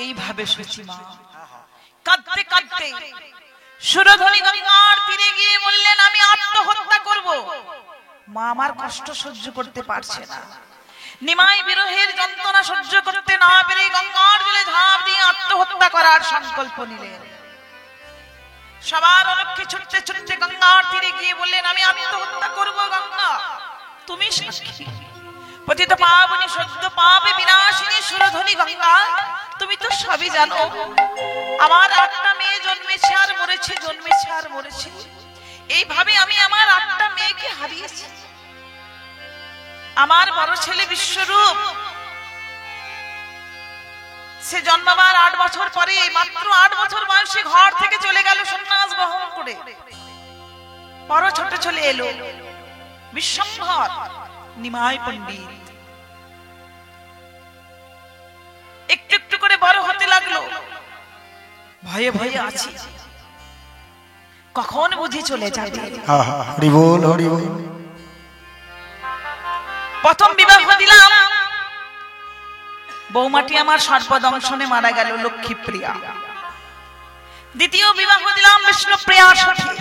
এইভাবে সুচিমা কাঁদতে কাঁদতে সুরধনী গঙ্গার তীরে গিয়ে বললেন, আমি আত্মহত্যা করব। মা আমার কষ্ট সহ্য করতে পারছে না, নিমাই বিরহের যন্ত্রণা সহ্য করতে না পেরে গঙ্গার জলে ঝাঁপ দিয়ে আত্মহত্যা করার সংকল্প নিলেন। সবার অলক্ষ্যে ছুটতে ছুটতে গঙ্গার তীরে গিয়ে বললেন, আমি আত্মহত্যা করব। গঙ্গা তুমি সাক্ষী, পতিত পাবনী সদ্য পাপে বিনাশিনী সুরধনী গঙ্গা, তুমি তো সবই জানো। আমার 8টা মেয়ে জন্মেছে আর মরেছে, জন্মেছে আর মরেছে। এইভাবে আমি আমার 8টা মেয়েকে হারিয়েছি। আমার বড় ছেলে বিশ্বরূপ, সে জন্মাবার 8 বছর পরে, মাত্র 8 বছর বয়সে ঘর থেকে চলে গেল সন্ন্যাস গ্রহণ করে। বড় ছোট ছেলে এলো বিশ্বম্ভর, নিমাই পণ্ডিত। একটু একটু করে বড় হতে লাগলো। ভয়ে ভয়ে আছি, কখন বুঝি চলে যাবে। হরি বল, হরি বল। প্রথম বিবাহ দিলাম, বৌমাটি আমার সর্পদংশনে মারা গেল, লক্ষ্মীপ্রিয়া। দ্বিতীয় বিবাহ দিলাম বিষ্ণুপ্রিয়ার সাথে।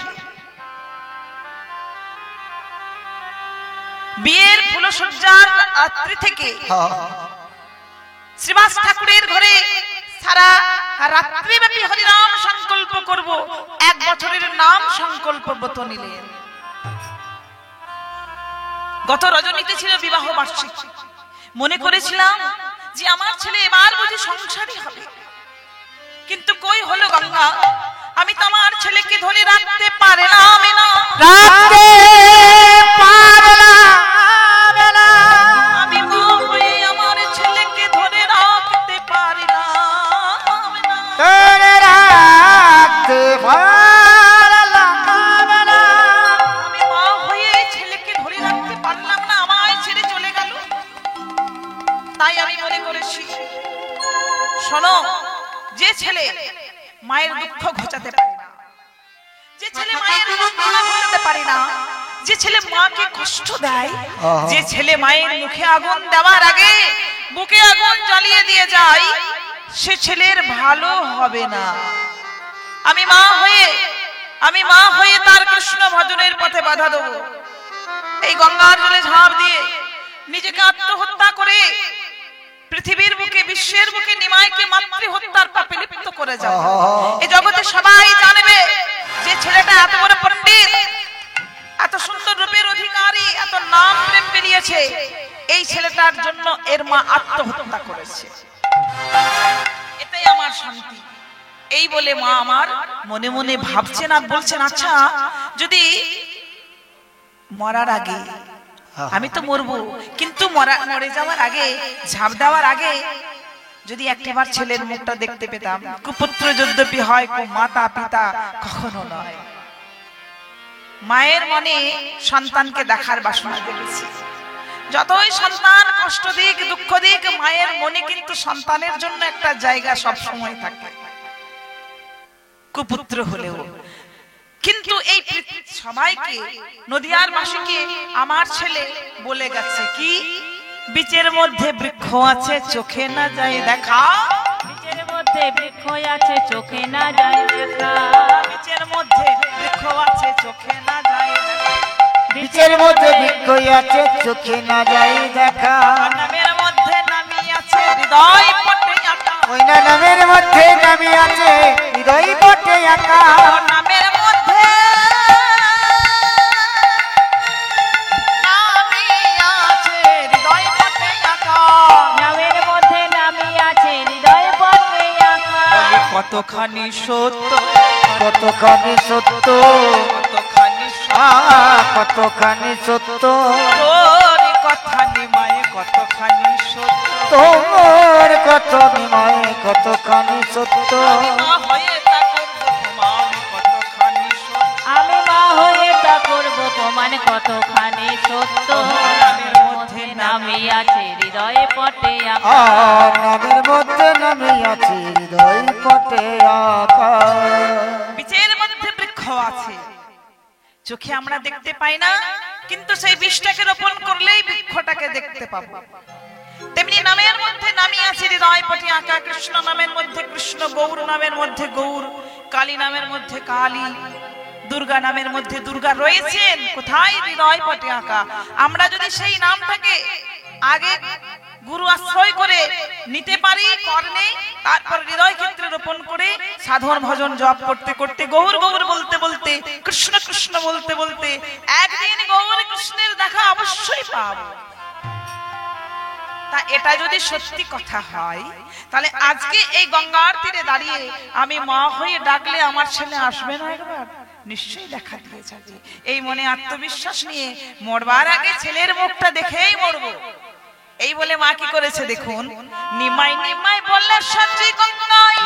বিয়ের ফুলসজ্জার রাত্রি থেকে শ্রীবাস ঠাকুরের ঘরে সারা রাত্রিব্যাপী হরিনাম সংকল্প করব। 1 বছরের নাম সংকল্প ব্রত নিলেন। গত রজনীতে ছিল বিবাহ বার্ষিকী। মনে করেছিলাম যে আমার ছেলে এবার বুঝি সংসারী হবে, কিন্তু কই হলো গঙ্গা, আমি তো আমার ছেলেকে ধরে রাখতে পারলাম না। আমি মা হয়ে আমার ছেলেকে ধরে রাখতে পারলাম না। আমি মা হয়ে ছেলেকে ধরে রাখতে পারলাম না, আমায় ছেড়ে চলে গেল। তাই আমি মনে করেছি, শোনো, যে ছেলে মায়ের দুঃখ ঘোচাতে পারে না, যে ছেলে মায়ের যন্ত্রণা ঘোচাতে পারে না, যে ছেলে মাকে কষ্ট দেয়, যে ছেলে মায়ের মুখে আগুন দেওয়ার আগে বুকে আগুন জ্বালিয়ে দিয়ে যায়, সে ছেলের ভালো হবে না। আমি মা হয়ে তার কৃষ্ণ ভজনের পথে বাধা দেব। এই গঙ্গার জলে ঝাঁপ দিয়ে নিজেকে আত্মহত্যা করে পৃথিবীর বুকে, বিশ্বের বুকে নিমাইকে মাতৃহত্যার পাপে লিপ্ত করে যাও। এই জগতে সবাই জানবে যে ছেলেটা এত বড় পণ্ডিত, এত সুন্দর রূপের অধিকারী, এত নাম প্রেম বেরিয়েছে, এই ছেলেটার জন্য এর মা আত্মহত্যা করেছে। এটাই আমার শান্তি। এই বলে মা আমার মনে মনে ভাবছেন আর বলছেন, আচ্ছা যদি মরার আগে, আমি তো মরবো, কিন্তু মরে যাওয়ার আগে, ঝাঁপ দেওয়ার আগে যদি একটিবার ছেলের মুখটা দেখতে পেতাম। কুপুত্র যদ্যপি হয়, মাতা পিতা কখনো নয়। মায়ের মনে সন্তানকে দেখার বাসনা জেগেছে। যতই সন্তান কষ্ট দিক, দুঃখ দিক, মায়ের মনে কিন্তু সন্তানের জন্য একটা জায়গা সব সময় থাকে, কুপুত্র হলেও। কিন্তু এই সবাইকে, নদিয়ার বাসীকে আমার ছেলে বলে গেছে কি, বীচের মধ্যে বৃক্ষ আছে, চোখে না যায় দেখা। বীচের মধ্যে বৃক্ষ আছে, চোখে না যায় দেখা। বীচের মধ্যে বৃক্ষ আছে, চোখে না যায় দেখা। বীচের মধ্যে বৃক্ষ আছে, চোখে না যায় দেখা। নামের মধ্যে নামি আছে, হৃদয় পটে আঁকা। ওই না নামের মধ্যে নামি আছে, হৃদয় পটে আঁকা। নামের মধ্যে নামি আছে, হৃদয় পটে আঁকা। নামের মধ্যে নামি আছে, হৃদয় পটে আঁকা। কতখানি সত্য, কতখানি সত্য, কতখানি কতখানি সত্য, তোর কথা নিমায়ে কতখানি সত্য। তোমার কথা নিমায়ে কতখানি সত্য। আমি মা হয়ে তা করব প্রমাণ কতখানি সত্য। আমি মা হয়ে তা করব প্রমাণ কতখানি সত্য। নামের মধ্যে নামি আছে, হৃদয়ে পটে আঁকা। নামের মধ্যে নামি আছে, হৃদয় পটে আঁকা। বীচের মধ্যে বৃক্ষ আছে, চোখে আমরা দেখতে পাই না, কিন্তু সেই বীজটাকে রোপণ করলেই বৃক্ষটাকে দেখতে পাবো। তেমনি নামের মধ্যে নামই আছে হৃদয় পটে আঁকা। কৃষ্ণ নামের মধ্যে কৃষ্ণ, গৌর নামের মধ্যে গৌর, কালী নামের মধ্যে কালী, দুর্গা নামের মধ্যে দুর্গা রয়েছেন কোথায়? হৃদয় পটে আঁকা। আমরা যদি সেই নামটাকে আগে গুরু আশ্রয় করে নিতে পারি কর্ণে, তারপর হৃদয় ক্ষেত্রে রোপণ করে সাধন ভজন জপ করতে করতে, গৌর গৌর বলতে বলতে, কৃষ্ণ কৃষ্ণ বলতে বলতে একদিন গৌর কৃষ্ণের দেখা অবশ্যই পাব। তা এটা যদি সত্যি কথা হয়, তাহলে আজকে এই গঙ্গার তীরে দাঁড়িয়ে আমি মা হয়ে ডাকলে আমার ছেলে আসবে না? একবার নিশ্চয়ই দেখা দিয়ে যাবে। এই মনে আত্মবিশ্বাস নিয়ে মরবার আগে ছেলের মুখটা দেখেই মরবো, এই বলে মা কি করেছে দেখুন। নিমাই নিমাই বললে সঞ্জয় গঙ্গায়,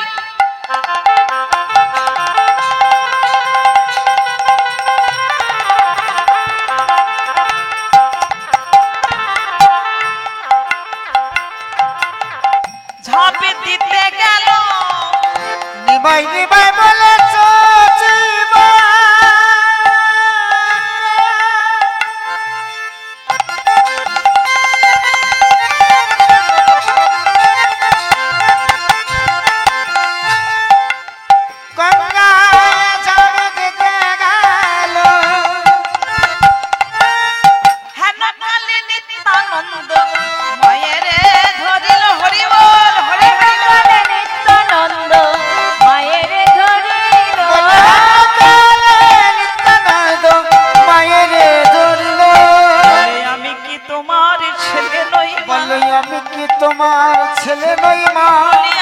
ঝাঁপে দিতে গেল। নিমাই নিমাই বলেছ তোমার ছেলে নই মা,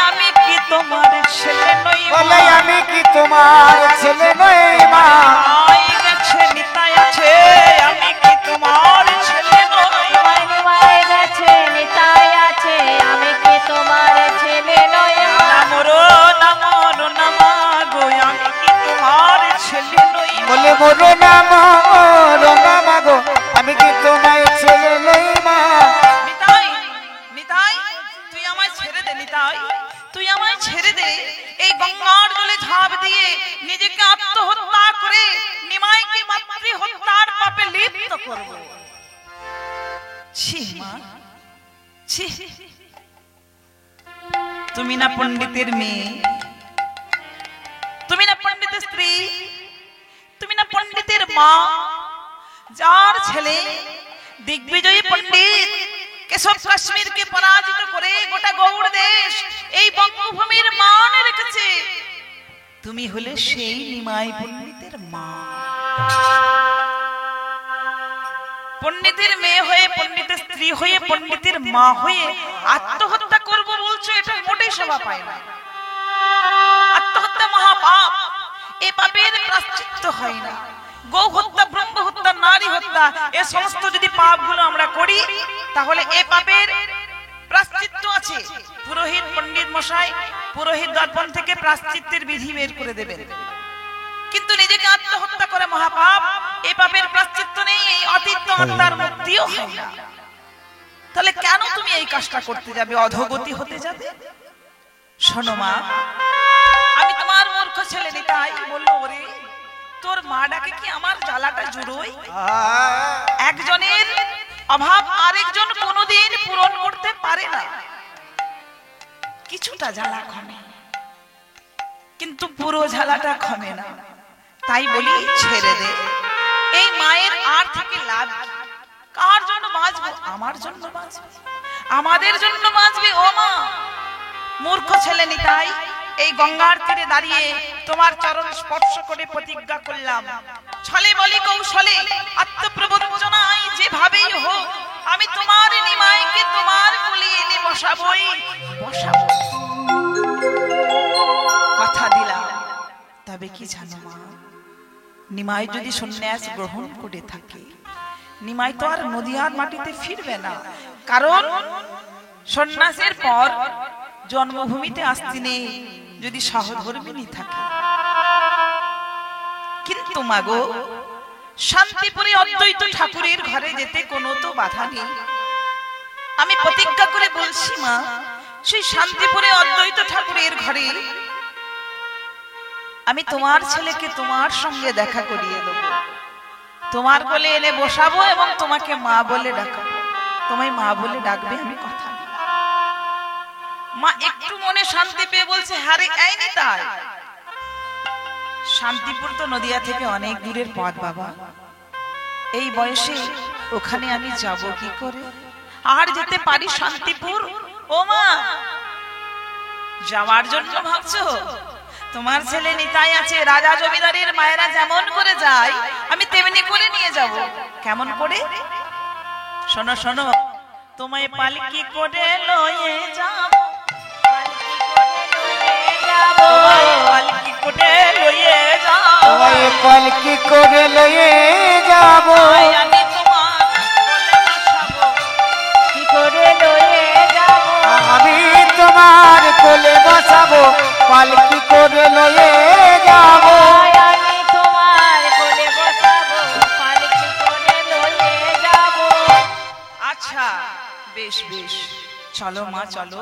আমি কি তোমার ছেলে নই? বলে আমি কি তোমার ছেলে নই মা? গেছে নিতাই আছে, আমি কি তোমার ছেলে নই? নিমাই গেছে নিতাই আছে, আমি কি তোমার ছেলে নই? নামরো নামরো নামা গো, আমি কি তোমার ছেলে নই? বলে মোরো নাম রঙা গো, আমি কি তোমার ছেলে নই মা? নিতাই নিতাই তুই আমায় ছেড়ে দে, নিতাই তুই আমায় ছেড়ে দে। এই গঙ্গার জলে ঝাঁপ দিয়ে নিজেকে আত্মহত্যা করে নিমাইকে মাতৃ হত্যার পাপে লিপ্ত করব। ছি মা, ছি। তুমি না পণ্ডিতের মেয়ে, তুমি না পণ্ডিতের স্ত্রী, তুমি না পণ্ডিতের মা, যার ছেলে দিগ্বিজয়ী পণ্ডিত কেশব কাশ্মীরকে পরাজিত করে গোটা গৌড় দেশ এই বঙ্গভূমির মান রেখেছে। তুমি হলে সেই নিমাই পণ্ডিতের মা। পণ্ডিতের মেয়ে হয়ে, পণ্ডিতের স্ত্রী হয়ে, পণ্ডিতের মা হয়ে আত্মহত্যা করব বলছো, এটা মোটেই শোভা পায় না। আত্মহত্যা মহাপাপ, এই পাপের প্রায়শ্চিত্ত হয় না। গৌ হত্যা, ব্রহ্ম হত্যা, নারী হত্যা, এই সমস্ত যদি পাপগুলো আমরা করি, তাহলে এই পাপের প্রায়শ্চিত্ত আছে। পুরোহিত পণ্ডিত মশাই পুরোহিত দর্পণ থেকে প্রায়শ্চিত্তের বিধি বের করে দেবেন, কিন্তু নিজেকে আত্মহত্যা করে মহাপাপ, এই পাপের প্রায়শ্চিত্ত নেই, এই অতীত আত্মার মুক্তিও হয় না। তাহলে কেন তুমি এই কাজটা করতে যাবে, অধোগতি হতে যাবে? শোনো মা, আমি তোমার মূর্খ ছেলে নিতাই বললো, ওরে তোর মা ডাকে কি আমার জ্বালাটা জুড়োই? একজনের অভাব আরেকজন কোনোদিন পূরণ করতে পারে না। কিছুটা জ্বালা কমে, কিন্তু পুরো জ্বালাটা কমে না। তাই বলি ছেড়ে দে। এই মায়ের আর থেকে লাভ, কার জন্য বাঁচবো? আমার জন্য বাঁচবে, আমাদের জন্য বাঁচবে। ও মা, মূর্খ ছেলে নিতাই, এই গঙ্গার তীরে দাঁড়িয়ে তোমার চরণ স্পর্শ করে প্রতিজ্ঞা করলাম, ছলে বলি কৌশলে আত্মপ্রবঞ্চনায় যেভাবেই হোক আমি তোমার নিমাইকে তোমার কোলে এনে বসাবই বসাবো। কথা দিলাম। তবে কি জানো মা, নিমাই যদি সন্ন্যাস গ্রহণ করে থাকে, নিমাই তো আর নদিয়ার মাটিতে ফিরবে না, কারণ সন্ন্যাসের পর জন্মভূমিতে আসতে নেই যদি সহধর্মিনী থাকে। কিন্তু মাগো, শান্তিপুরে অদ্বৈত ঠাকুরের ঘরে যেতে কোনো তো বাধা নেই। আমি প্রতিজ্ঞা করে বলছি মা, সেই শান্তিপুরে অদ্বৈত ঠাকুরের ঘরে আমি তোমার ছেলেকে তোমার সঙ্গে দেখা করিয়ে দেব, তোমার কোলে এনে বসাবো এবং তোমাকে মা বলে ডাকবো। তোমায় মা বলে ডাকবে, আমি কথা দিই। মা একটু মনে শান্তি পেয়ে বলছে, হ্যাঁ রে, এই নিতাই, শান্তিপুর তো নদিয়া থেকে অনেক দূরের পথ বাবা, এই বয়সে ওখানে আমি যাব কি করে? আর যেতে পারি শান্তিপুর? ও মা, যাওয়ার জন্য ভাবছো? তোমার ছেলে নিতাই আছে, রাজা জমিদারের মায়েরা যেমন করে যায় আমি তেমনি করে নিয়ে যাব। কেমন করে? শোনো শোনো, তোমায় পালকি করে লয়ে যাব, পালকি করে লয়ে যাব, তোমায় পালকি করে লয়ে যাব, আমি তোমার কোলে বসাবো, কি করে লয়ে যাব, আমি তোমার কোলে বসাবো, পালকি করে লয়ে যাব। আমি তোমার কোলে বসাবো, পালকি করে লয়ে যাব। আচ্ছা বেশ বেশ, চলো মা চলো।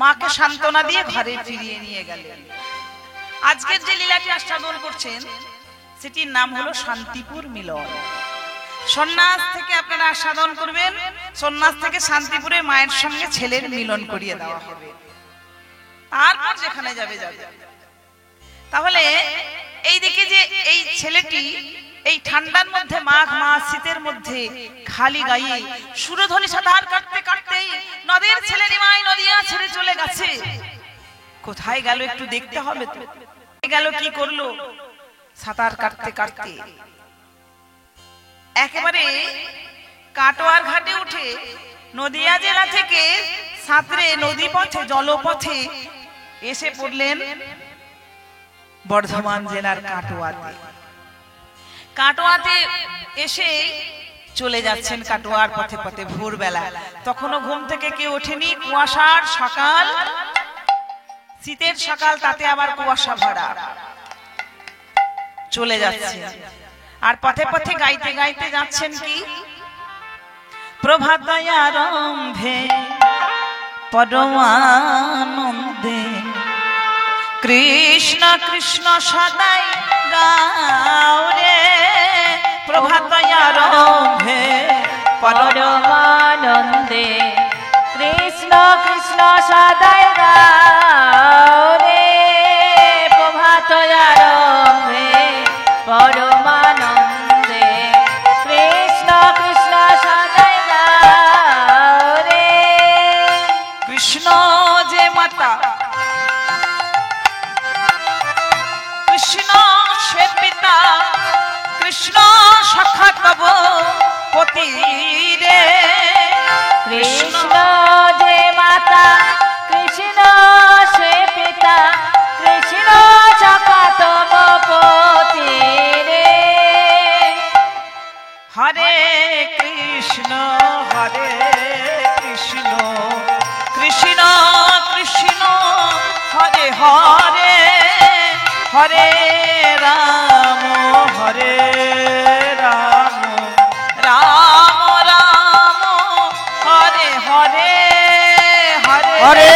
মাকে সান্ত্বনা দিয়ে ঘরে ফিরিয়ে নিয়ে গেলেন। আজকের যে লীলাটি আস্বাদন করছেন সেটির নাম হলো শান্তিপুর মিলন। সন্ন্যাস থেকে আপনারা আস্বাদন করবেন, সন্ন্যাস থেকে শান্তিপুরে মায়ের সঙ্গে ছেলের মিলন করিয়ে দেওয়া হবে, তারপর যেখানে যাবে যাবে। তাহলে এইদিকে যে এই ছেলেটি এই ঠান্ডার মধ্যে, মাঘ মাস শীতের মধ্যে খালি গায়ে সুরধ্বনি সাঁতার কাটতে কাটতেই নদের ছেলে নিমাই নদিয়া ছেড়ে চলে গেছে। কোথায় গেল একটু দেখতে হবে তো। গেল কি করলো? সাঁতার কাটতে কাটতে একেবারে কাটোয়ার ঘাটে উঠে নদিয়া জেলা থেকে সাঁতরে নদী পথে জলপথে এসে পড়লেন বর্ধমান জেলার কাটোয়াতে। কাটোয়াতে এসে চলে যাচ্ছেন কাটোয়ার পথে পথে ভোরবেলা, তখনও ঘুম থেকে কেউ ওঠেনি, কুয়াশার সকাল, শীতের সকাল, তাতে আবার কুয়াশা ভরা। চলে যাচ্ছে আর পথে পথে গাইতে গাইতে যাচ্ছেন কি? প্রভাত আরম্ভে পরমানন্দে কৃষ্ণ কৃষ্ণ সদাই গাও রে, প্রভাত আরম্ভে পরমানন্দে কৃষ্ণ কৃষ্ণ সদাই গাও রে, প্রভাত আরম্ভে পরমানন্দে কৃষ্ণ কৃষ্ণ সদাই গাও রে। কৃষ্ণ যে মাতা, কৃষ্ণ সে পিতা, কৃষ্ণ সখা তব পতি রে, কৃষ্ণ যে মাতা, কৃষ্ণ সে পিতা, কৃষ্ণ সখা তব পতি রে। হরে কৃষ্ণ কৃষ্ণ কৃষ্ণ কৃষ্ণ হরে হরে, হরে রাম রাম রাম হরে হরে, হরে হরে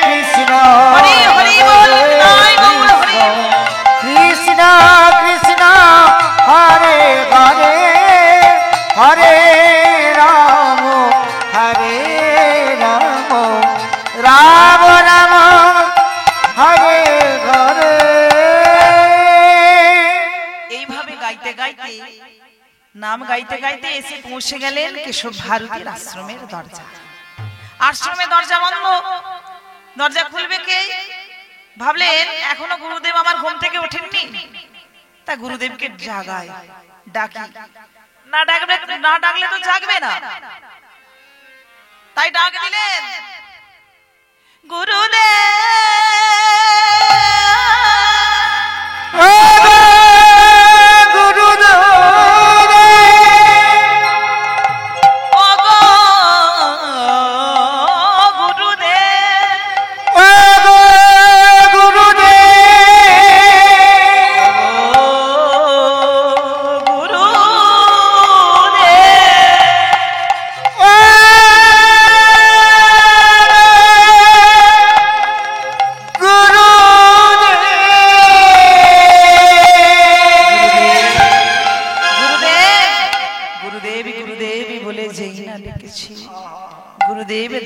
কৃষ্ণ হরি হরি বল, নাই গৌর হরি। কৃষ্ণ কৃষ্ণ হরে হরে, হরে রাম রাম রাম হরে হরে। এইভাবে গাইতে গাইতে, নাম গাইতে গাইতে এসে পৌঁছে গেলেন কেশব ভারতীর আশ্রমের দরজা। আশ্রমের দরজা বন্ধ, দরজা খুলবে কে? ভাবলেন এখনো গুরুদেব আমার ঘুম থেকে ওঠেননি, তা গুরুদেবকে জাগায়, ডাকি। না ডাকলে তো জাগবে না, তাই ডাক দিলেন, গুরুদেব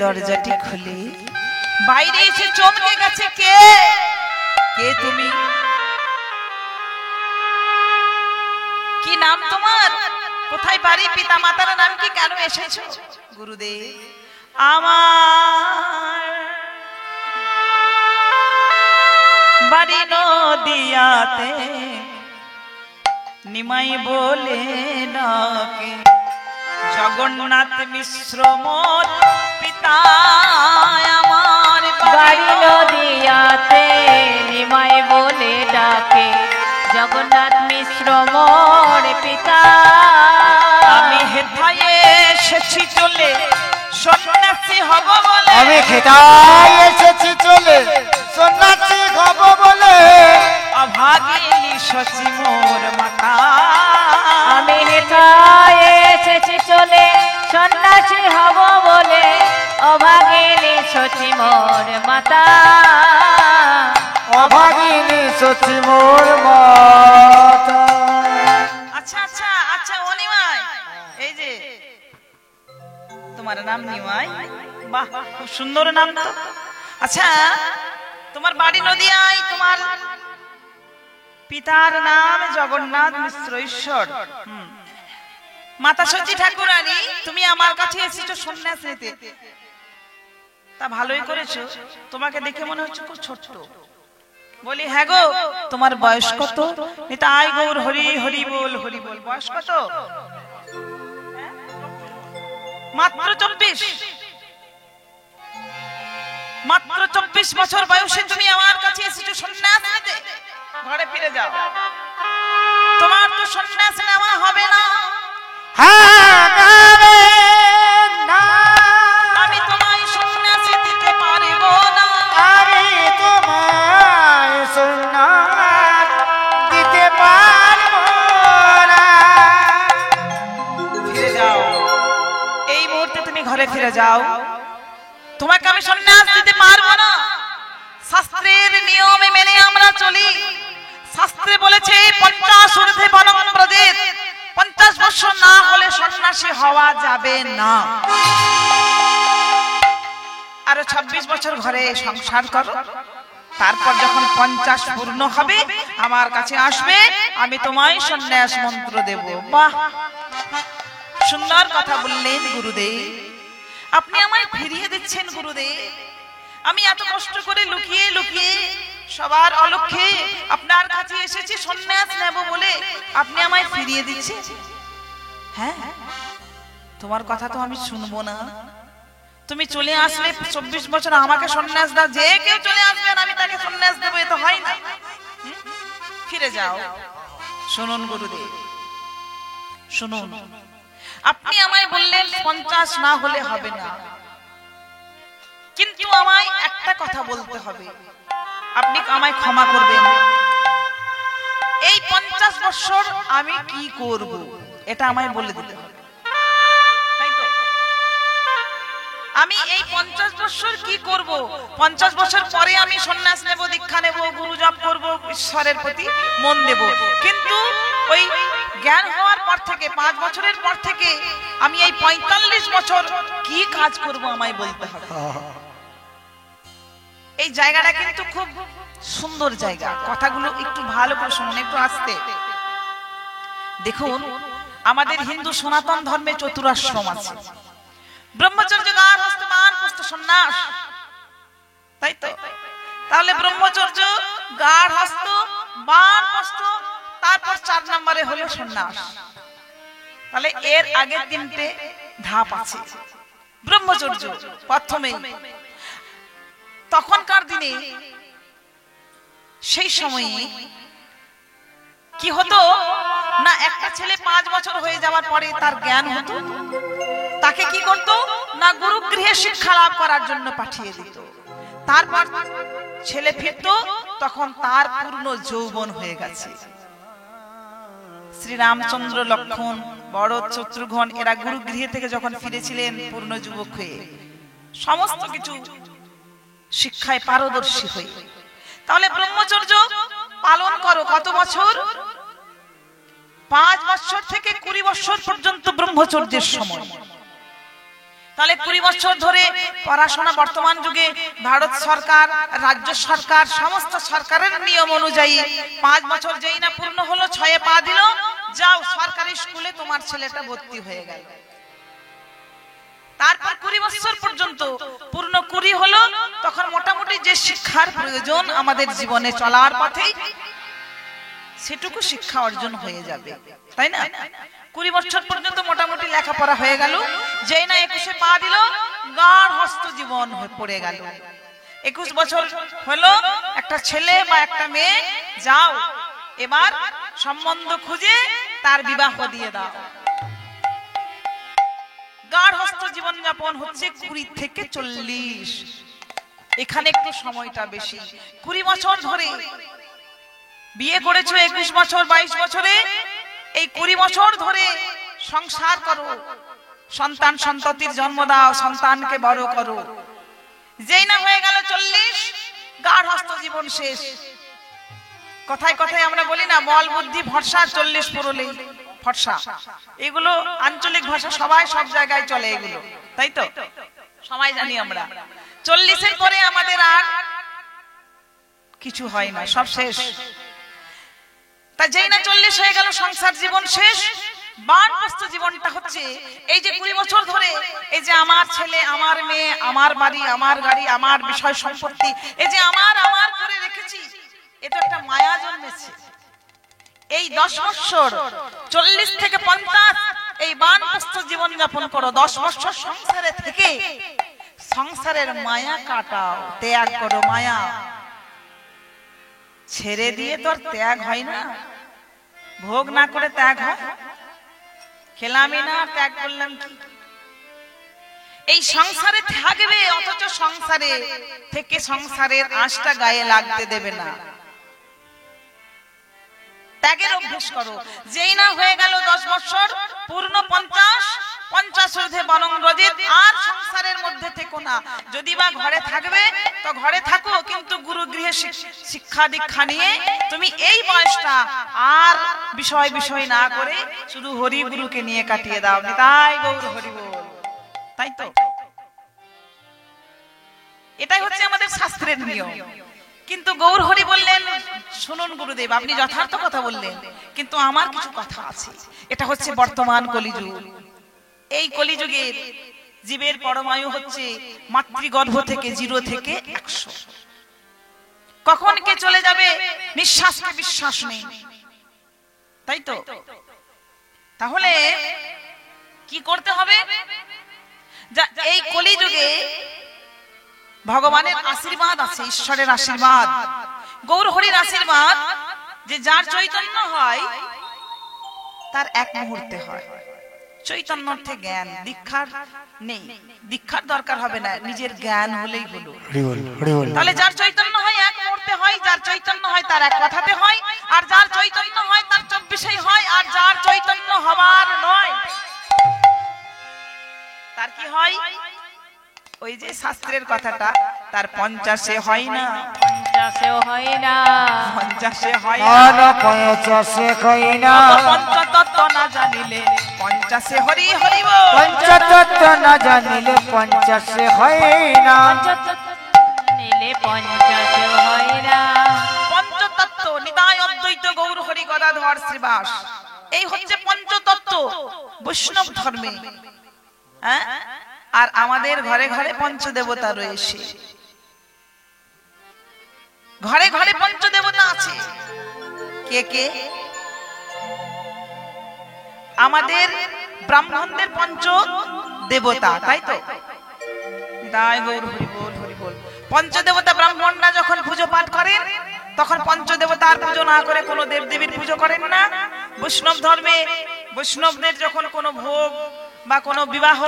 দরজাটি খুলে বাইরে এসে চমকে গেছে, কে কে তুমি? কি নাম তোমার? কোথায় বাড়ি? পিতা মাতার নাম কি? কেন এসেছো? গুরুদেব, আমার বাড়ি নদিয়াতে, নিমাই বলে ডাকে, জগন্নাথ মিশ্র মোর পিতা। আমার বাড়ি নদিয়াতে, নিমাই বলে ডাকে, জগন্নাথ মিশ্র মোর পিতা। আমি হেথায় এসেছি চলে, সন্ন্যাসী হব বলে। আমি হেথায় এসেছি চলে, সন্ন্যাসী হব বলে। অভাগিনী সচি মোর মাতা। আমি হেথায় এসেছি চলে, সন্ন্যাসী হব বলে। অভাগিনী সচি মোর মাতা। অভাগিনী সচি মোর মাতা। আচ্ছা আচ্ছা আচ্ছা, ও নিমাই, এই যে তোমার নাম নিমাই, বাহ খুব সুন্দর নাম তো। আচ্ছা, তোমার বাড়ি নদিয়ায়, তোমার পিতার নাম জগন্নাথ মিশ্র ঈশ্বর, মাতা সতী ঠাকুরানী, তুমি আমার কাছে এসেছো সন্ন্যাস নিতে। তা ভালোই করেছো, তোমাকে দেখে মনে হচ্ছে খুব ছোট। বলি হ্যাঁ গো, তোমার বয়স কত? নিতাই গৌর হরি হরি বল হরি বল। বয়স কত? মাত্র 24। মাত্র 24 বছর বয়সে তুমি আমার কাছে এসেছো সন্ন্যাস নিতে। ঘরে ফিরে যাও, তোমার তো সন্ন্যাস নেওয়া হবে না। আমি তোমায় সন্ন্যাসী দিতে পারব না। আমি তোমায় সন্ন্যাস দিতে পারব না। ফিরে যাও, এই মুহূর্তে তুমি ঘরে ফিরে যাও। তোমাকে আমি সন্ন্যাস দিতে পারবো না। শাস্ত্রের নিয়মে মেনে আমরা চলি। শাস্ত্রে বলেছে 50 ঊর্ধ্বে বনং ব্রজেৎ, 50 বছর না হলে সন্ন্যাসী হওয়া যাবে না। আরো 26 বছর ঘরে সংসার করো, তারপর যখন 50 পূর্ণ হবে আমার কাছে আসবে, আমি তোমায় সন্ন্যাস মন্ত্র দেব। বাহ, সুন্দর কথা বললেন গুরুদেব। আপনি আমায় ফিরিয়ে দিচ্ছেন গুরুদেব। আমি এত কষ্ট করে লুকিয়ে লুকিয়ে সবার অলক্ষ্যে আপনার কাছে এসেছি সন্ন্যাস নেব বলে, আপনি আমায় ফিরিয়ে দিচ্ছেন। হ্যাঁ, তোমার কথা তো আমি শুনবো না। তুমি চলে আসলে 24 বছর আমাকে সন্ন্যাস দাও, যে কেউ চলে আসবেন আমি তাকে সন্ন্যাস দেবো, এ তো হয় না। ফিরে যাও। শুনুন গুরুদেব, শুনুন, আপনি আমায় বললেন 50 না হলে হবে না, কিন্তু আমায় একটা কথা বলতে হবে। আপনি আমায় ক্ষমা করবেন। এই 50 বছর আমি কি করব এটা আমায় বলে দিতে হবে, তাই তো? আমি এই 50 বছর কি করব? 50 বছর পরে আমি সন্ন্যাস নেব, দীক্ষা নেব, গুরু জপ করব, ঈশ্বরের প্রতি মন দেব। কিন্তু ওই জ্ঞান হওয়ার পর থেকে 5 বছরের পর থেকে আমি এই 45 বছর কি কাজ করব আমায় বলতে হবে। এই জায়গাটা কিন্তু খুব সুন্দর জায়গা। কথাগুলো একটু ভালো করে শুনুন, একটু আস্তে। দেখুন, আমাদের হিন্দু সনাতন ধর্মে চতুরাশ্রম আছে। ব্রহ্মচর্য, গার্হস্থ্য, বানপ্রস্থ, সন্ন্যাস, তাই তো? তাহলে ব্রহ্মচর্য, গার্হস্থ্য, বানপ্রস্থ, তারপর 4 নম্বরে হলো সন্ন্যাস। তাহলে এর আগের 3টে ধাপ আছে। ব্রহ্মচর্য প্রথমে। তখনকার দিনে সেই সময়ে কি হতো না, একটা ছেলে 5 বছর হয়ে যাওয়ার পরে তার জ্ঞান হতো, তাকে কি করতো না গুরুগৃহে শিক্ষা লাভ করার জন্য পাঠিয়ে দিত। তারপর ছেলে ফিরতো, তখন তার পূর্ণ যৌবন হয়ে গেছে। শ্রী রামচন্দ্র, লক্ষ্মণ, ভরত, শত্রুঘ্ন এরা গুরুগৃহে থেকে যখন ফিরেছিলেন পূর্ণ যুবক হয়ে, সমস্ত কিছু শিক্ষায় পারদর্শী হয়ে। তাহলে ব্রহ্মচর্য পালন করো কত বছর? 5 বছর থেকে 20 বছর পর্যন্ত ব্রহ্মচর্যের সময়। তাহলে 20 বছর ধরে পড়াশোনা বর্তমান যুগে ভারত সরকার, রাজ্য সরকার, সমস্ত সরকারের নিয়ম অনুযায়ী 5 বছর যেই না পূর্ণ হলো 6 পা দিল, যাও সরকারি স্কুলে তোমার ছেলেটা ভর্তি হয়ে গেল। তারপর 20 বছর পর্যন্ত পূর্ণ 20 হলো, তখন মোটামুটি যে শিক্ষার প্রয়োজন আমাদের জীবনে চলার পথে সেটুকু শিক্ষা অর্জন হয়ে যাবে, তাই না? 20 বছর পর্যন্ত মোটামুটি লেখাপড়া হয়ে গেল, যেই না 21-এ পা দিল গার্হস্থ্য জীবন হয়ে পড়ে গেল। 21 বছর হলো, একটা ছেলে বা একটা মেয়ে, যাও এবার সম্বন্ধ খুঁজে তার বিবাহ দিয়ে দাও। গার্হস্থ্য জীবন যাপন হচ্ছে 20 থেকে 40। এখানে একটু সময়টা বেশি। 20 বছর ধরে বিয়ে করেছো, 21 বছর 22 বছরে, এই 20 বছর ধরে সংসার করো, সন্তান সন্ততির জন্ম দাও, সন্তানকে বড় করো। যেই না হয়ে গেল 40, গার্হস্থ্য জীবন শেষ। কথায় কথায় আমরা বলি না, বল বুদ্ধি ভরসা 40 পুরলেই ফর্সা। এগুলো আঞ্চলিক ভাষা, সবাই সব জায়গায় চলে এগুলো, তাই তো? সবাই জানি আমরা 40-এর পরে আমাদের আর কিছু হয় না, সব শেষ। তা যেই না 40 হয়ে গেল সংসার জীবন শেষ। বানপ্রস্থ জীবনটা হচ্ছে এই যে 20 বছর ধরে এই যে আমার ছেলে, আমার মেয়ে, আমার বাড়ি, আমার গাড়ি, আমার বিষয় সম্পত্তি, এই যে আমার আমার করে রেখেছি, এটা একটা মায়া জন্মেছে। এই 10 বছর 40 থেকে 50 এই বানপ্রস্থ জীবন যাপন করো। 10 বছর সংসারে থেকে সংসারের মায়া কাটাও, ত্যাগ করো মায়া। ছেড়ে দিয়ে তো আর ত্যাগ হয় না, ভোগ না করে ত্যাগ হয়? খেলামই না, ত্যাগ করলাম কি? এই সংসারে থাকবে, অথচ সংসারে থেকে সংসারের আঁশটা গায়ে লাগতে দেবে না। ত্যাগের অভ্যাস করো। যেই না হয়ে গেল 10 বছর পূর্ণ 50 ঊর্ধ্বে বরং রজে আর সংসারের মধ্যে থেকো না। যদি বা ঘরে থাকবে তো ঘরে থাকো, কিন্তু গুরু গৃহে শিক্ষা দীক্ষা নিয়ে তুমি এই বয়সটা আর বিষয় বিষয় না করে শুধু হরি গুরুকে নিয়ে কাটিয়ে দাও। নিতাই গৌর হরি বল। তাই তো? এটাই হচ্ছে আমাদের শাস্ত্রের নিয়ম। কিন্তু গৌর হরি বললেন, শুনুন গুরুদেব, আপনি যথার্থ কথা বললেন, কিন্তু আমার কিছু কথা আছে। এটা হচ্ছে বর্তমান কলিযুগ। এই কলিযুগের জীবের পরমায়ু হচ্ছে মাতৃগর্ভ থেকে 0 থেকে 100। কখন কে চলে যাবে নিঃশ্বাসকে বিশ্বাস নেই, তাই তো? তাহলে কি করতে হবে? এই কলিযুগে ভগবানের আশীর্বাদ আছে, ঈশ্বরের আশীর্বাদ, গৌর হরির আশীর্বাদ, যে যার চৈতন্য হয় তার এক মুহূর্তে হয়। চৈতন্য অর্থে জ্ঞান, দীক্ষার নেই, দীক্ষার দরকার হবে না, নিজের জ্ঞান হলেই হলো। তাহলে যার চৈতন্য হয় এক মুহূর্তে হয়, যার চৈতন্য হয় তার এক কথাতে হয়, আর যার চৈতন্য হয় তার 24-এই হয়, আর যার চৈতন্য হবার নয় তার কি হয়? ওই যে শাস্ত্রের কথাটা, তার 50-এ হয় না, 50-এও হয় না, 50-এ হয় না, 50-এ হয় না। পঞ্চতত্ত্ব না জানিলে 50-এ হরি হরি বল। পঞ্চতত্ত্ব না জানিলে 50-এ হয় না। নিলে 50-এও হয় না। পঞ্চতত্ত্ব নিতাই অদ্বৈত গৌর হরি গদাধর শ্রীবাস, এই হচ্ছে পঞ্চতত্ত্ব বৈষ্ণব ধর্মে। হ্যাঁ, আর আমাদের ঘরে ঘরে পঞ্চদেবতা রয়েছে, ঘরে ঘরে পঞ্চদেবতা আছে। কে কে? আমাদের ব্রাহ্মণদের পঞ্চ দেবতা, তাই তো? তাই গৌর হরি বল হরি বল। পঞ্চদেবতা ব্রাহ্মণরা যখন পুজো পাঠ করেন তখন পঞ্চদেবতার পুজো না করে কোনো দেবদেবীর পুজো করেন না। বৈষ্ণব ধর্মে বৈষ্ণবদের যখন কোনো ভোগ বা কোনো বিবাহ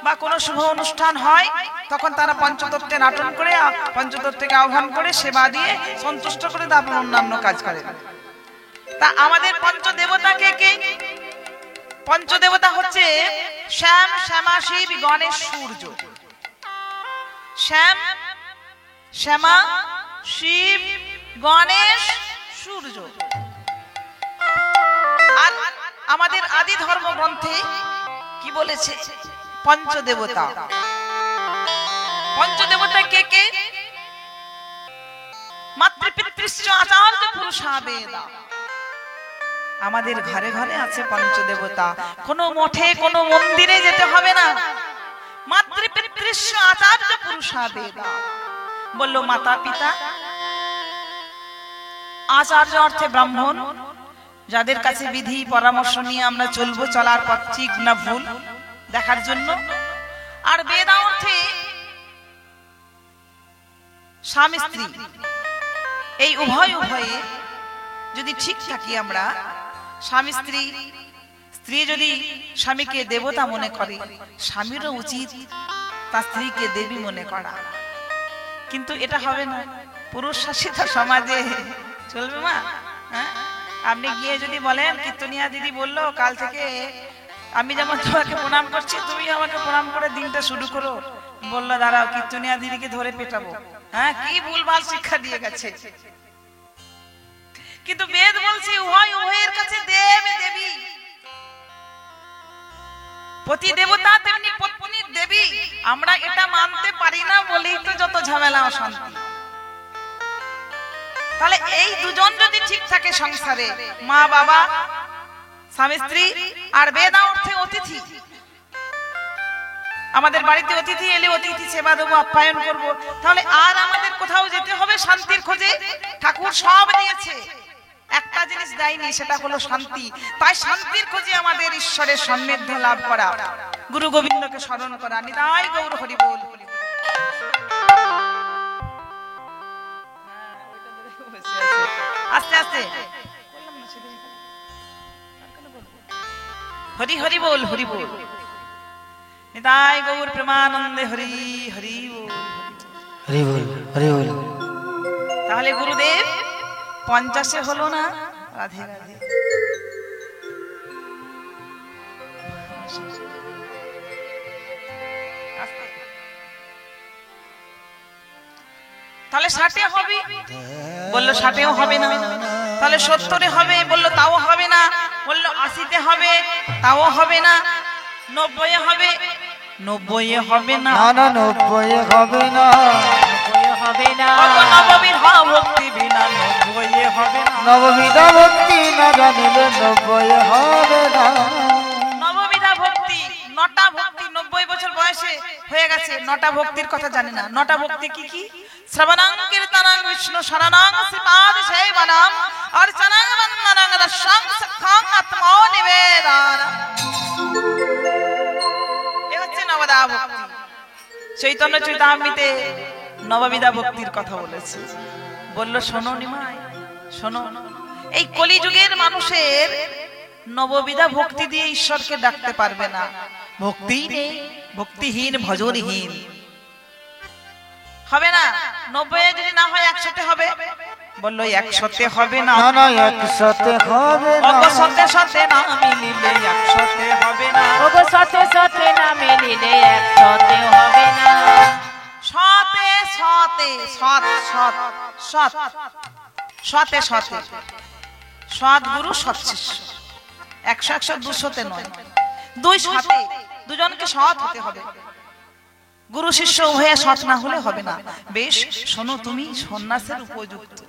বা কোনো শুভ অনুষ্ঠান হয় তখন তারা পঞ্চতত্ত্বের নাটন করে, পঞ্চতত্ত্বকে আহ্বান করে সেবা দিয়ে সন্তুষ্ট করে তারপর অন্যান্য কাজ করেন। তা আমাদের পঞ্চদেবতা কে কে? পঞ্চদেবতা হচ্ছে শ্যাম, শ্যামা, শিব, গণেশ, সূর্য। শ্যাম, শ্যামা, শিব, গণেশ, সূর্য। আর আমাদের আদি ধর্ম গ্রন্থে কি বলেছে? পঞ্চদেবতা। পঞ্চদেবতা কে কে? মাতৃপিতৃশ্চ আচার্য পুরুষা বেদা। আমাদের ঘরে ঘরে আছে পঞ্চদেবতা। কোনো মঠে কোনো মন্দিরে যেতে হবে না। মাতৃপিতৃশ্চ আচার্য পুরুষা বেদা। বললো মাতা পিতা, আচার্য অর্থে ব্রাহ্মণ, যাদের কাছে বিধি পরামর্শ নিয়ে আমরা চলবো, চলার পথ ঠিক না ভুল দেখার জন্য। আর বেদা অর্থে স্বামী স্ত্রী, এই উভয় উভয়ে যদি ঠিক থাকি আমরা, স্বামী স্ত্রী, স্ত্রী যদি স্বামীকে দেবতা মনে করে, স্বামীরও উচিত তার স্ত্রীকে দেবী মনে করা। কিন্তু এটা হবে না, পুরুষ শাসিত সমাজে চলবে মা? হ্যাঁ, আপনি গিয়ে যদি বলেন কীর্তনিয়া দিদি বললো কাল থেকে আমি যেমন তোমাকে প্রণাম করছি তুমি আমাকে প্রণাম করে দিনটা শুরু করো, বললো দাঁড়াও কীর্তনিয়া দিদিকে ধরে পেটাবো। হ্যাঁ, কি ভুলভাল শিক্ষা দিয়ে গেছে। কিন্তু বেদ বলছে উভয় উভয়ের কাছে দেব দেবী, পতি দেবতা তেমনি পত্নী দেবী। আমরা এটা মানতে পারি না বলেই তো যত ঝামেলা অশান্তি। তাহলে এই দুজন যদি ঠিক থাকে সংসারে, মা বাবা স্বামী স্ত্রী, আর বেদা অর্থে অতিথি, আমাদের বাড়িতে অতিথি এলে অতিথি সেবা দেবো, আপ্যায়ন করব, তাহলে আর আমাদের কোথাও যেতে হবে শান্তির খোঁজে? ঠাকুর সব দিয়েছে, একটা জিনিস দেয়নি, সেটা হলো শান্তি। তাই শান্তির খোঁজে আমাদের ঈশ্বরের সান্নিধ্য লাভ করা, গুরু গোবিন্দকে স্মরণ করা। নিতাই গৌর হরি বল। আস্তে আস্তে হরি হরি বল, হরি বল। নিতাই গৌর প্রেমানন্দে হরি হরি বল, হরি বল, হরি বল। তাহলে গুরুদেব 50 হলো না? রাধে রাধে। তাহলে 60 হবে? বললো 60 হবে না। তাহলে 70 হবে? বললো তাও হবে না। বললো 80 হবে? তাও হবে না। 90 হবে? 90 হবে না। না না, 90 হবে না, 90 হবে না। নববিধা ভক্তি বিনা 90 হবে না। নববিধা ভক্তি না জানিলে 90 হবে না। নববিধা ভক্তি, 9টা ভক্তি, 90 বছর বয়সে হয়ে গেছে, 9টা ভক্তির কথা জানে না। 9টা ভক্তি কি কি? শ্রবণাং কীর্তনাং বিষ্ণু শরণাং শ্রীপাদ সেবনাং অর্চনাং বন্দনাং রসাং সখাং আত্মা নিবেদনাং। এই হচ্ছে নববিধা ভক্তি। চৈতন্য চৈতামৃতে নববিধা ভক্তির কথা বলেছে। বললো শোনো নিমাই, শোনো, এই কলিযুগের মানুষের নববিধা ভক্তি দিয়ে ঈশ্বরকে ডাকতে পারবে না। ভক্তি নেই, ভক্তিহীন ভজনহীন হবে না। 90 যদি না হয় 100 হবে? বললো 100 হবে না। না না, 100 হবে না। অগো সতে সতে না মিলিলে 100 হবে না। ওগো সতে সতে না মিলিলে 100 হবে না। সতে সতে, সৎ সৎ সৎ, সতে সতে, সৎ গুরু সৎ শিষ্য। 100 100 200 নয়, 200 দুজনকে সৎ হতে হবে। গুরু শিষ্য উভয়ে সৎ না হলে হবে না। বেশ শোনো, তুমি সন্ন্যাসের উপযুক্ত।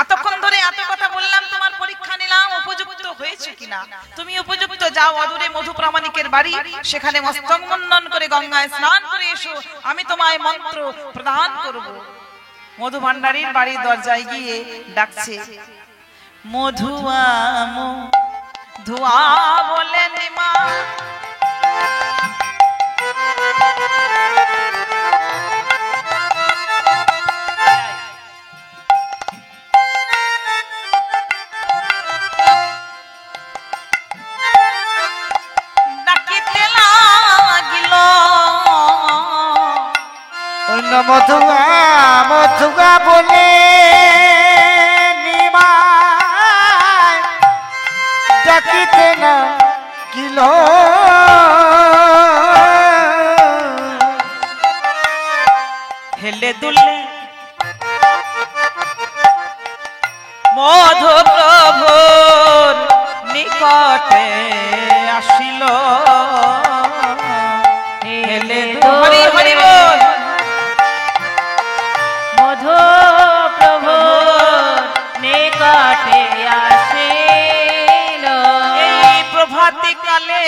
এতক্ষণ ধরে এত কথা বললাম, তোমার পরীক্ষা নিলাম উপযুক্ত হয়েছে কিনা। তুমি উপযুক্ত, যাও অদূরে মধু প্রামাণিকের বাড়ি, সেখানে মস্তক মুন্ডন করে গঙ্গায় স্নান করে এসো, আমি তোমায় মন্ত্র প্রদান করব। মধু ভান্ডারীর বাড়ির দরজায় গিয়ে ডাকছে, মধুয়া ধুয়া বলে নিমা। মধুয়া মধুয়া বলে নিমায় ডাকিতে না গিল। হেলে দুলে মধু প্রভুর নিকটে আসিল। প্রভাতী কালে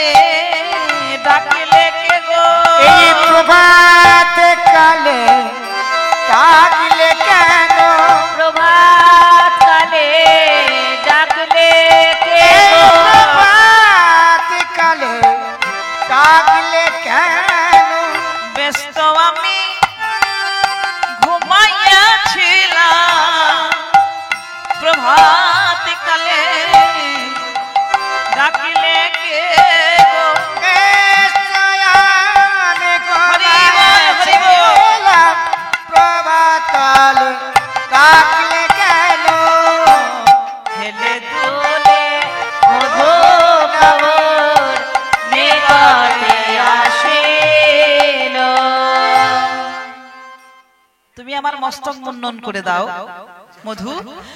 ডাকিলে কে গো এই প্রভাত কালে ডাকলে কেন প্রভাত কালে ডাকলে কে এই গো প্রভাত কালে ডাকলে কেন ব্যস্ত আমি ঘুমাইয়াছিলাম প্রভাত কালে ডাকিলে কে গো আমি হরি বল, হরি বল। ঘুমাইছিলাম, প্রভাত কালে ডাকলে কেন হেলে দুলে মধু খবর নিকটে আসিল। তুমি আমার মস্তক মুন্ডন করে দাও মধু,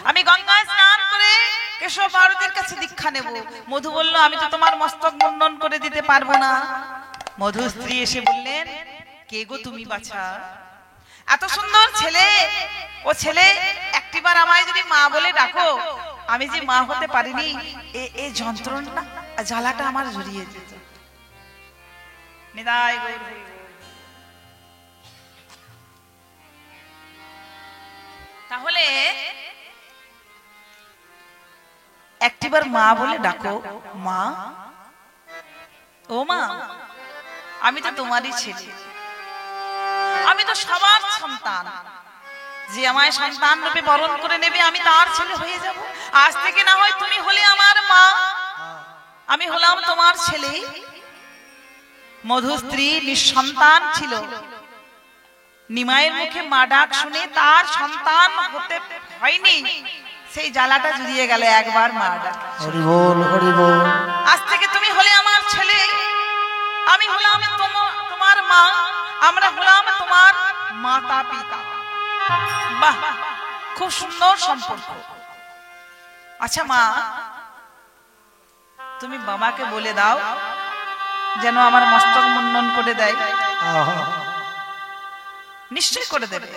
আমি গঙ্গায় স্নান করে কেশব ভারতীর কাছে দীক্ষা নেব। মধু বলল আমি তো তোমার মস্তক মুন্ডন করে দিতে পারবো না। মধু স্ত্রী এসে বললেন কে গো তুমি বাছা, এত সুন্দর ছেলে, ও ছেলে একটিবার আমায় যদি মা বলে ডাকো, আমি যে মা হতে পারিনি এই যন্ত্রণা জ্বালাটা আমার জড়িয়ে যেত। নিতাই গৌর হরি বল। তাহলে একটিবার মা বলে ডাকো। মা, ও মা, আমি তো তোমারই ছেলে, আমি তো সবার সন্তান। যে আমায় সন্তান রূপে বরণ করে নেবে আমি তার ছেলে হয়ে যাব। আজ থেকে না হয় তুমি হলে আমার মা, আমি হলাম তোমার ছেলে। মধু স্ত্রী নিঃসন্তান ছিল, নিমাইয়ের মুখে মা ডাক শুনে তার সন্তান হতে হয়নি, সেই জ্বালাটা জুড়িয়ে গেল একবার মা ডাক। হরি বল, হরি বল। আজ থেকে তুমি হলে আমার ছেলে, আমি হলাম তোমার মা, আমরা হলাম তোমার মাতা পিতা। বাহ, খুব সুন্দর সম্পর্ক। আচ্ছা মা, তুমি বাবাকে বলে দাও যেন আমার মস্তক মুন্ডন করে দেয়। নিশ্চয় করে দেবে।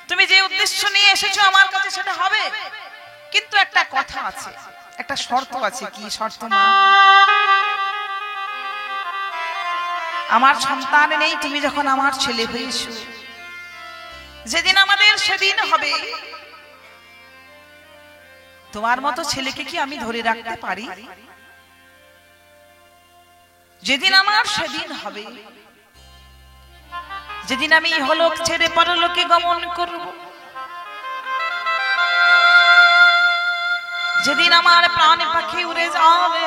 তুমি যে উদ্দেশ্য নিয়ে এসেছো আমার কাছে সেটা হবে, কিন্তু একটা কথা আছে, একটা শর্ত আছে। কি শর্ত মা? আমার সন্তান নেই, তুমি যখন আমার ছেলে হয়েছো, যেদিন আমাদের সেদিন হবে। তোমার মতো ছেলেকে কি আমি ধরে রাখতে পারি? যেদিন আমার সেদিন হবে, যেদিন আমি ইহলোক ছেড়ে পরলোকে গমন করব, যেদিন আমার প্রাণ পাখি উড়ে যাবে,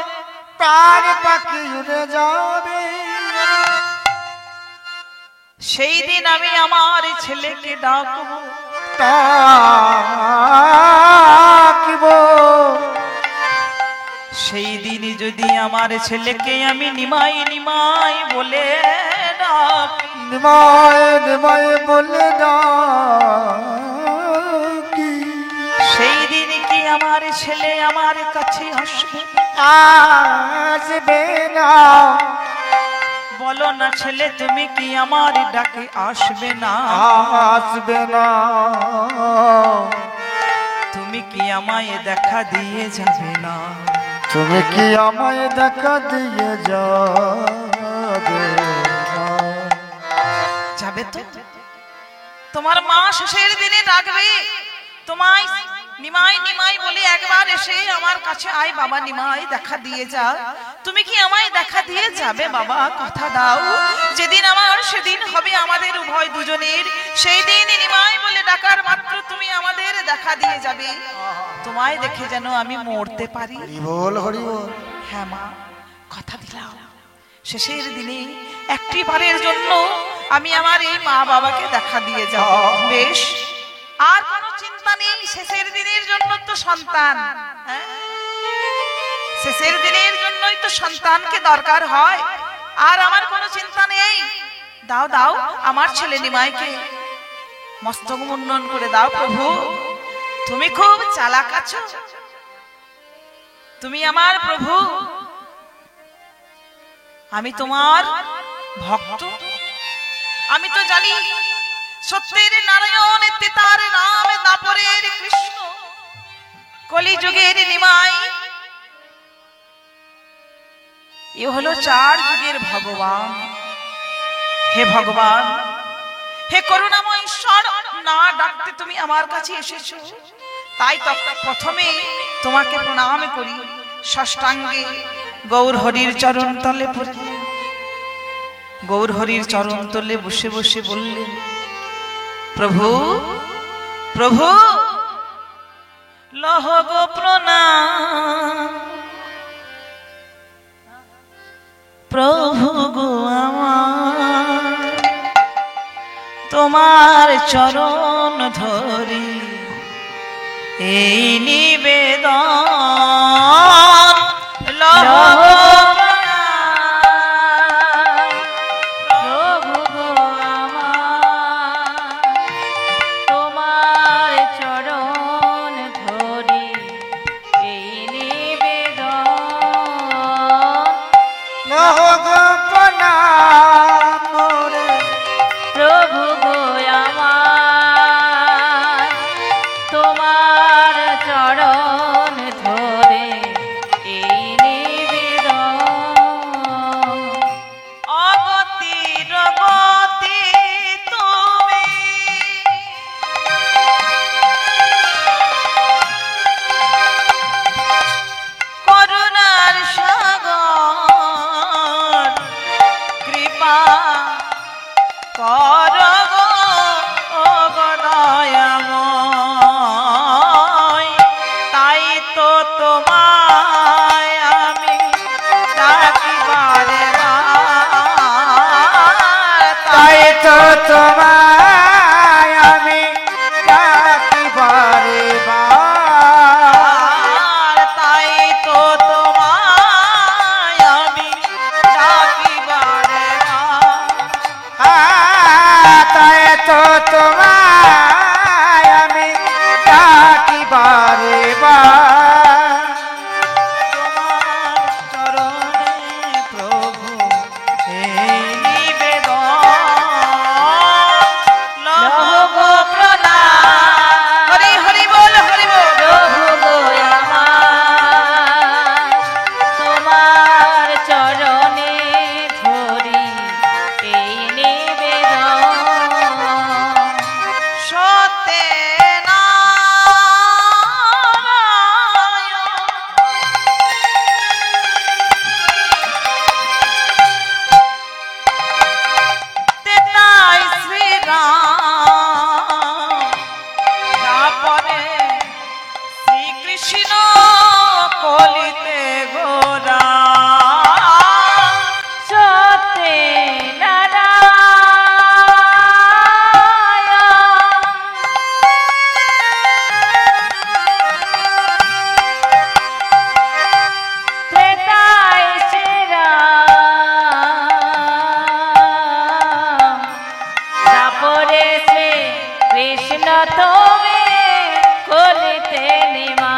প্রাণ পাখি উড়ে যাবে, সেই দিন আমি আমার ছেলেকে ডাকবো। ডাকিব, সেই দিন যদি আমার ছেলেকে আমি নিমাই নিমাই বলে ডাক, নিমায় নিমায় বলে ডাকি, সেই দিন কি আমার ছেলে আমার কাছে আসবে? আসবে না। বলো না ছেলে, তুমি কি আমার ডাকে আসবে না? আসবে না। তুমি কি আমায় দেখা দিয়ে যাবে না? তুমি কি আমায় দেখা দিয়ে যাবে না? যাবে তো? তোমার মা শেষের দিনে ডাকবে তোমায় নিমাই নিমাই বলে একবার এসে আমার কাছে আয় বাবা, নিমাই দেখা দিয়ে যা। তুমি কি আমায় দেখা দিয়ে যাবে বাবা? কথা দাও। যেদিন আমার সেদিন হবে আমাদের উভয় দুজনের, সেই দিন নিমাই বলে ডাকার মাত্র তুমি আমাদের দেখা দিয়ে যাবে। তোমায় দেখে যেন আমি মরতে পারি। হরি বল, হরি বল। হ্যাঁ মা, কথা দিলাম শেষের দিনে একটি বারের জন্য আমি আমার এই মা বাবাকে দেখা দিয়ে যাব। বেশ, আর কোনো চিন্তা নেই। শেষের দিনের জন্য তো সন্তান, হ্যাঁ? শেষের দিনের জন্যই তো সন্তানকে দরকার হয়। আর আমার কোনো চিন্তা নেই। দাও দাও, আমার ছেলে নিমাইকে মস্তক মুন্ডন করে দাও প্রভু। তুমি খুব চালাক আছো, তুমি আমার প্রভু, আমি তোমার ভক্ত। আমি তো জানি সত্যের নারায়ণ, তেতার নাম, দাপরের কৃষ্ণ, কলিযুগের নিমাই। এ হলো 4 যুগের ভগবান। হে ভগবান, হে করুণাময় ঈশ্বর, না ডাকতে তুমি আমার কাছে এসেছো, তাই তো প্রথমে তোমাকে প্রণাম করি, ষষ্ঠাঙ্গে গৌর হরির চরণ তলে পড়ে। গৌর হরির চরণ তলে বসে বসে বললেন, প্রভু প্রভু লহ গো প্রণাম, প্রভু গো আমার তোমার চরণ ধরি এই নিবেদন। লহ গো প্রণাম, প্রভু গো আমার তোমার চরণ ধরি এই নিবেদন। লহ গো প্রণাম মোরে, প্রভু গো আমার তোমার চরণ ধরে এই নিবেদন। অগতির গতি তুমি, করুণার সাগর, কৃপা কর গো দয়াময়, তাই তো তোমায় আমি ডাকি বারে বার, তাই তো তোমায় আমি ডাকি বারে বার, তাই তো তোমায় আমি ডাকি বারে বার। তাই তো তোমায় আমি ডাকি বারে বার। তোমার চরণে প্রভু এই নিবেদন। লহ গো প্রণাম, হরি হরি বল হরি বল। প্রভু গো আমার তোমার চরণে ধরি এই নিবেদন। সত্যনারায়ণ তেতাই শ্রীরাম, তারপরে শ্রীকৃষ্ণ কলিতে গোরা। কৃষ্ণ তুমি কলিতে নিমা।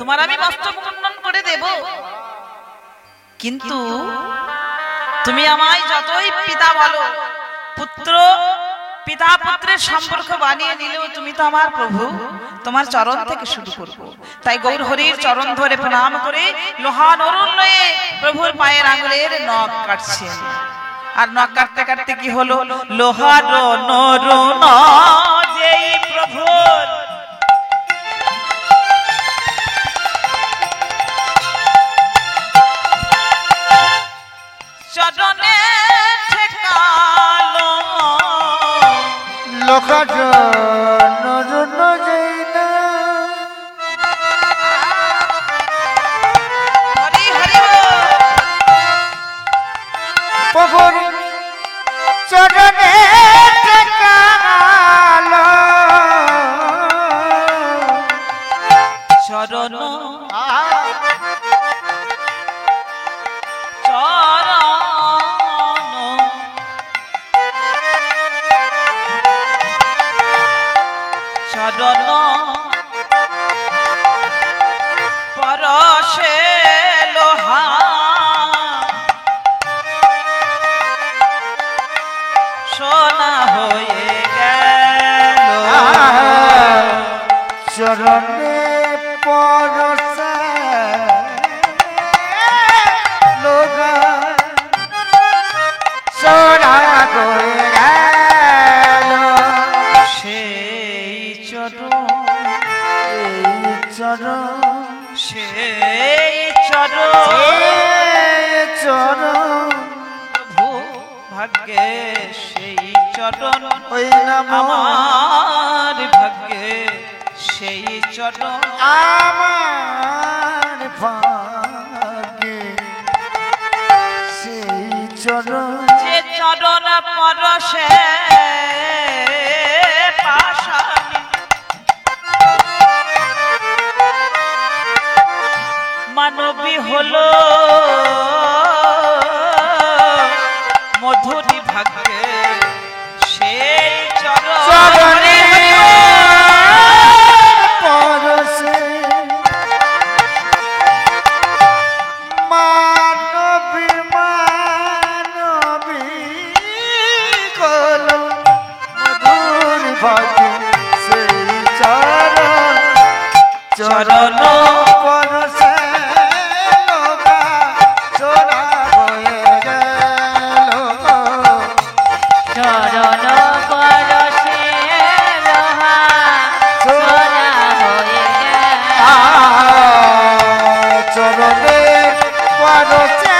তোমার আমি মস্তক মুন্ডন করে দেব, কিন্তু তুমি আমায় যতই পিতা বলো, পুত্র পিতা পুত্রের সম্পর্ক বানিয়ে নিলেও তুমি তো আমার প্রভু, তোমার চরণ থেকে শুরু করব। তাই গৌর হরির চরণ ধরে প্রণাম করে লোহা নরুন লয়ে প্রভুর পায়ের আঙুলের নখ কাটছেন। আর নখ কাটতে কাটতে কি হলো, লোহার নরুন যেই প্রভুর চরণে ঠেকালো, লোকাজ নরুন যাই না। হরি হরি বল। প্রভুর চরণে ঠেকালো, চরণ চরণ পরশে লোহা সোনা হয়ে গেল, চরণে পরশে লোহা সোনা হয়ে গেল। সেই চরণ চরণ সেই চরণ চরণ প্রভু ভাগ্যে সেই চরণ, ওই নাম আমার ভাগ্যে সেই চরণ, আমার ভাগ্যে সেই চরণ। যে চরণ পরশে পাশানি মানবী হলো মধুরী ভাগ্যে সেই চরণ। চরণে পরশে মানবী মানবী কলো মধুর ভাগ্যে সেই চরণ। চরণ পরশে লোকা সোনা হয়ে গেল। চরণ পরশে লোহা সোনা হয়ে গেল। চরণে পরশে